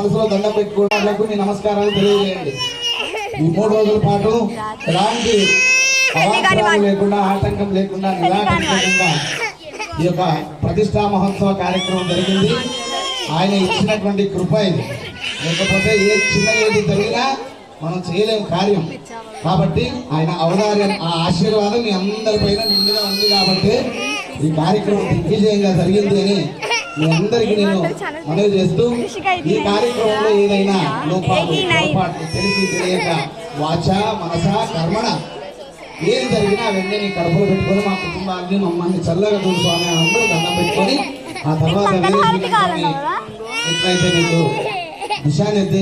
మనసులో దండం పెట్టుకోవడానికి మీ నమస్కారాలు తెలియజేయండి. ఈ 3 రోజుల పాటు ఎలాంటి అవాంతరాలు లేకుండా, ఆటంకం లేకుండా, నిరాటంకంగా ఈ యొక్క ప్రతిష్టా మహోత్సవ కార్యక్రమం జరిగింది. ఆయన ఇచ్చినటువంటి కృప ఇది. లేకపోతే ఏ చిన్న ఏది జరిగినా మనం చేయలేము కార్యం. కాబట్టి ఆయన ఔదార్యం, ఆ ఆశీర్వాదం మీ అందరిపైన నిండుగా ఉంది. కాబట్టి ఈ కార్యక్రమం దిగ్విజయంగా జరిగింది అని మీ అందరికీ నేను మనవి చేస్తూ, ఈ కార్యక్రమంలో ఏదైనా లోపాలు, పొరపాట్లు, తెలిసి తెలియక వాచ మనస కర్మణ ఏది జరిగినా అవన్నీ నీ కడుపులో పెట్టుకొని మా కుటుంబాన్ని మమ్మల్ని చల్లగా చూడు స్వామి అందరూ దండం పెట్టుకొని ఆ తర్వాత ఎట్లయితే నీకు దిశానిర్దేశం